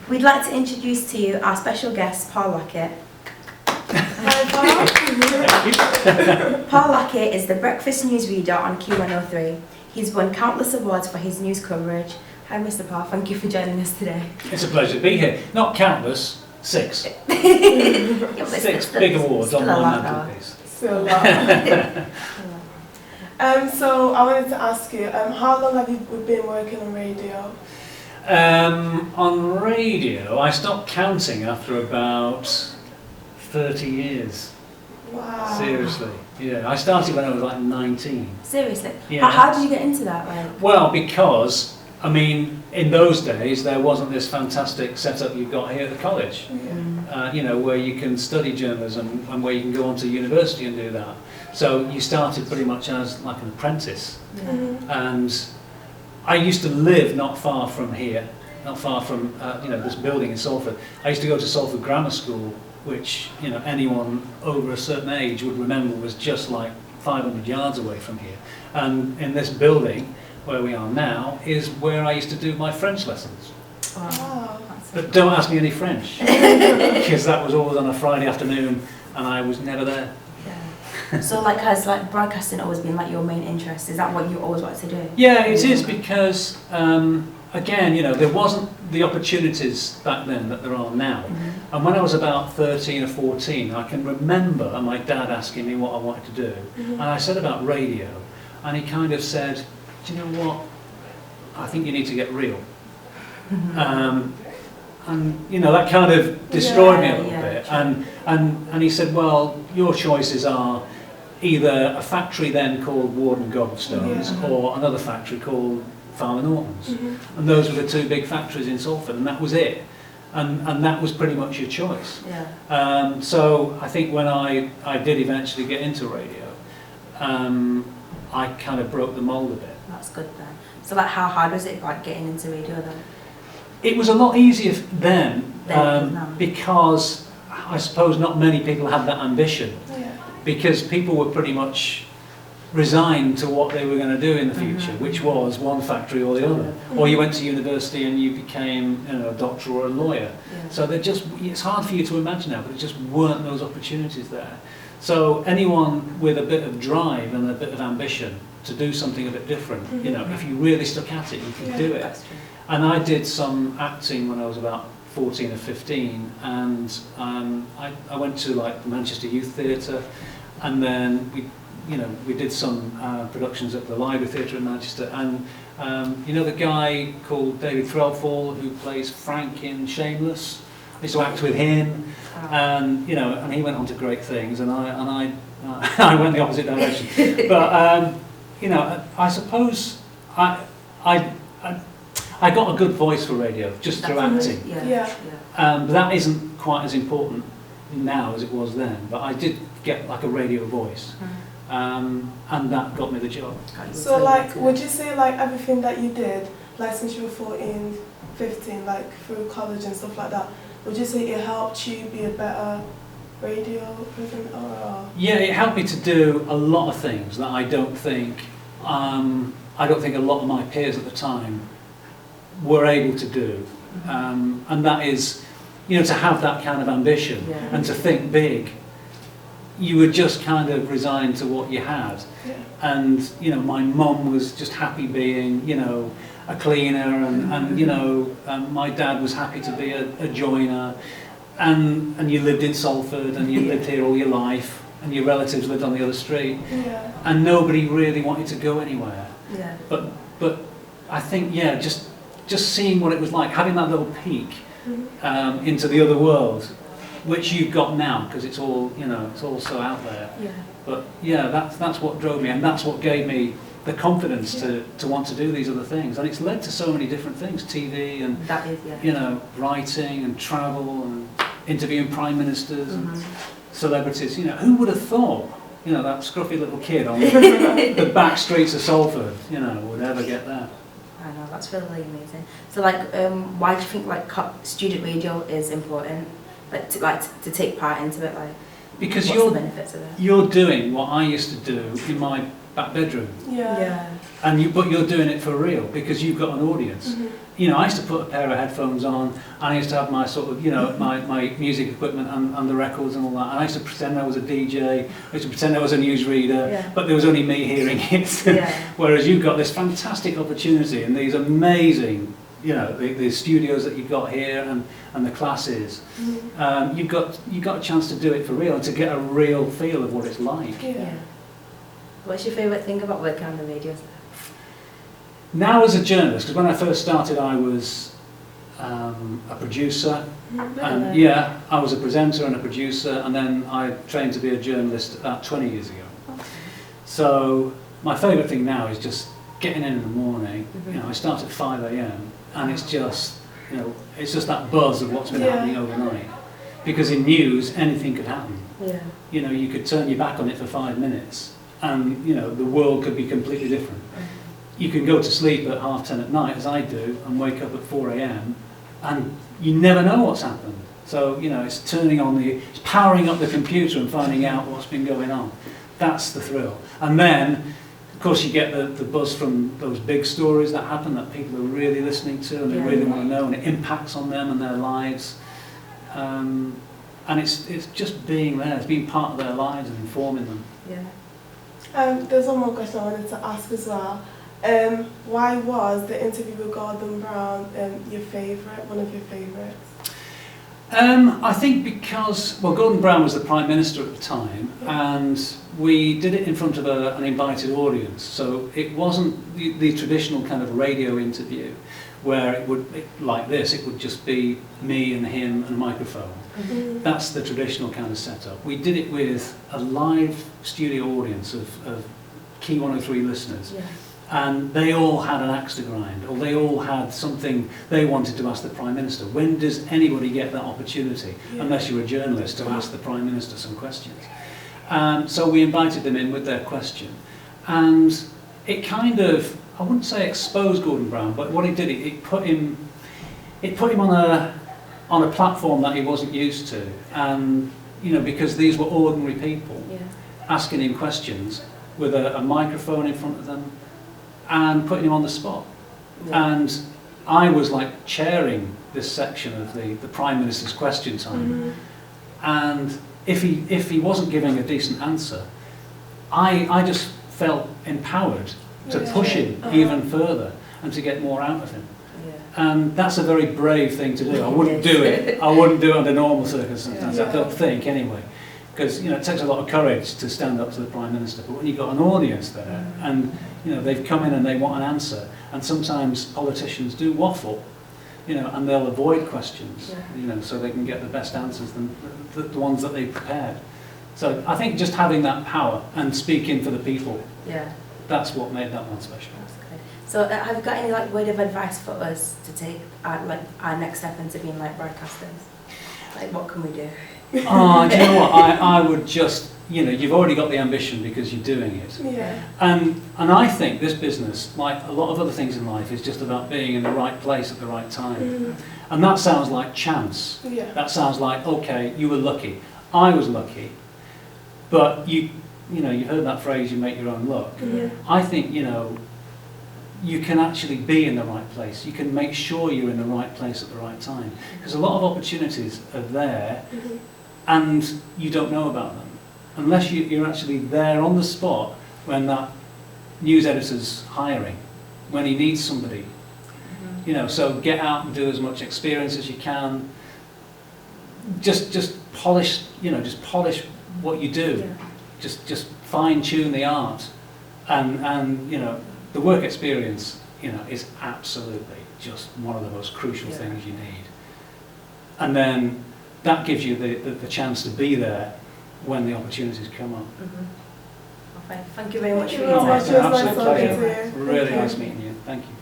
We'd like to introduce to you our special guest, Paul Lockitt. Paul Lockitt is the breakfast newsreader on Q103. He's won countless awards for his news coverage. Hi Mr. Paul, thank you for joining us today. It's a pleasure to be here. Not countless, 6. Yeah, 6 big awards on my mantelpiece. Still a lot. So I wanted to ask you, how long have you been working on radio? On radio, I stopped counting after about 30 years. Wow. Seriously, yeah. I started when I was like 19. Seriously? Yeah. How did you get into that? Well, because, I mean, in those days there wasn't this fantastic setup you've got here at the college. Yeah. You know, where you can study journalism and where you can go on to university and do that. So you started pretty much as like an apprentice. Mm-hmm. And I used to live not far from here, not far from you know, this building in Salford. I used to go to Salford Grammar School, which, you know, anyone over a certain age would remember was just like 500 yards away from here. And in this building where we are now is where I used to do my French lessons. Wow. But don't ask me any French, because that was always on a Friday afternoon and I was never there. Yeah. So like, has like broadcasting always been like your main interest? Is that what you always wanted to do? Yeah, it is, because again, you know, there wasn't the opportunities back then that there are now. Mm-hmm. And when I was about 13 or 14, I can remember my dad asking me what I wanted to do. Mm-hmm. And I said about radio, and he kind of said, do you know what, I think you need to get real. Mm-hmm. And you know, that kind of destroyed me a little bit. True. And he said, well, your choices are either a factory then called Warden Goldstones, or another factory called Farmer Norton's. Mm-hmm. And those were the 2 big factories in Salford, and that was it. And that was pretty much your choice. Yeah. So I think when I did eventually get into radio, I kind of broke the mould a bit. That's good then. So like, how hard was it like getting into radio then? It was a lot easier then, No. because I suppose not many people had that ambition, Yeah. because people were pretty much resigned to what they were going to do in the future, which was one factory or the other. Or you went to university and you became, you know, a doctor or a lawyer. Yeah. So it's hard for you to imagine now, but there just weren't those opportunities there. So anyone with a bit of drive and a bit of ambition to do something a bit different, you know, if you really stuck at it, you could do it. That's true. And I did some acting when I was about 14 or 15, and I went to like the Manchester Youth Theatre, and then we did some productions at the Library Theatre in Manchester, and you know the guy called David Threlfall who plays Frank in Shameless? I used to act with him, and you know, and he went on to great things, and I I went the opposite direction. But you know, I suppose I got a good voice for radio just through acting. Yeah. But that isn't quite as important now as it was then. But I did get like a radio voice, and that got me the job. So like, would you say like everything that you did, like since you were 14, 15, like through college and stuff like that, would you say it helped you be a better radio person? Or? Yeah, it helped me to do a lot of things that I don't think a lot of my peers at the time were able to do, and that is, you know, to have that kind of ambition and to think big. You were just kind of resigned to what you had, and you know, my mum was just happy being, you know, a cleaner, and you know, my dad was happy to be a joiner, and you lived in Salford, and you lived here all your life, and your relatives lived on the other street, and nobody really wanted to go anywhere. But I think, yeah, just seeing what it was like, having that little peek into the other world, which you've got now, because it's all, you know, it's all so out there. But yeah, that's what drove me, and that's what gave me the confidence to want to do these other things, and it's led to so many different things: TV and you know, writing and travel and interviewing prime ministers and celebrities. You know, who would have thought, you know, that scruffy little kid on the back streets of Salford, you know, would ever get there. I know, that's really amazing. So like, why do you think like student radio is important, to take part into it, like? Because what's the benefits of it? you're doing what I used to do in my back bedroom. Yeah. But you're doing it for real because you've got an audience. Mhm. You know, I used to put a pair of headphones on, and I used to have my sort of, you know, my music equipment and the records and all that. And I used to pretend I was a DJ, I used to pretend I was a newsreader, Yeah. but there was only me hearing it. Yeah. Whereas you've got this fantastic opportunity and these amazing, you know, the studios that you've got here and the classes. Mhm. You've got a chance to do it for real and to get a real feel of what it's like. Yeah. What's your favourite thing about working on the radio? Now as a journalist, because when I first started I was a producer, and yeah, I was a presenter and a producer, and then I trained to be a journalist about 20 years ago. Okay. So my favourite thing now is just getting in the morning. You know, I start at 5 a.m. and it's just, you know, it's just that buzz of what's been happening overnight. Because in news, anything could happen. Yeah. You know, you could turn your back on it for 5 minutes, and you know, the world could be completely different. You can go to sleep at 10:30 at night, as I do, and wake up at 4 a.m. and you never know what's happened. So, you know, it's it's powering up the computer and finding out what's been going on. That's the thrill. And then, of course, you get the buzz from those big stories that happen that people are really listening to and they really want to know, and it impacts on them and their lives. And it's just being there, it's being part of their lives and informing them. Yeah. There's one more question I wanted to ask as well. Why was the interview with Gordon Brown your favourite, one of your favourites? I think because, well, Gordon Brown was the Prime Minister at the time, and we did it in front of an invited audience, so it wasn't the traditional kind of radio interview where like this, it would just be me and him and a microphone. Mm-hmm. That's the traditional kind of setup. We did it with a live studio audience of Key 103 listeners. Yeah. And they all had an axe to grind, or they all had something they wanted to ask the Prime Minister. When does anybody get that opportunity, unless you're a journalist, to ask the Prime Minister some questions? So we invited them in with their question. And it kind of, I wouldn't say exposed Gordon Brown, but what it did, it put him on a platform that he wasn't used to. And, you know, because these were ordinary people asking him questions with a microphone in front of them, and putting him on the spot. Yeah. And I was like chairing this section of the Prime Minister's question time. And if he wasn't giving a decent answer, I just felt empowered to push him even further and to get more out of him. And that's a very brave thing to do. I wouldn't do it. I wouldn't do it under normal circumstances, I don't think anyway. Because, you know, it takes a lot of courage to stand up to the Prime Minister, but when you've got an audience there and, you know, they've come in and they want an answer, and sometimes politicians do waffle, you know, and they'll avoid questions, you know, so they can get the best answers than the ones that they've prepared. So I think just having that power and speaking for the people, that's what made that one special. That's good. So have you got any like word of advice for us to take our next step into being like broadcasters? Like, what can we do? Oh, do you know what? I would just, you know, you've already got the ambition because you're doing it. Yeah. And I think this business, like a lot of other things in life, is just about being in the right place at the right time. And that sounds like chance. Yeah. That sounds like, okay, you were lucky. I was lucky. But you know, you've heard that phrase, you make your own luck. I think, you know, you can actually be in the right place. You can make sure you're in the right place at the right time. Because a lot of opportunities are there and you don't know about them. Unless you're actually there on the spot when that news editor's hiring, when he needs somebody. You know, so get out and do as much experience as you can. Just polish, you know, just polish what you do. Just fine tune the art. And you know, the work experience, you know, is absolutely just one of the most crucial things you need. And then that gives you the chance to be there when the opportunities come up. Thank you very much for Thank you your very time. much. It was nice Absolute talking pleasure. to you. Really Thank you. nice meeting you. Thank you.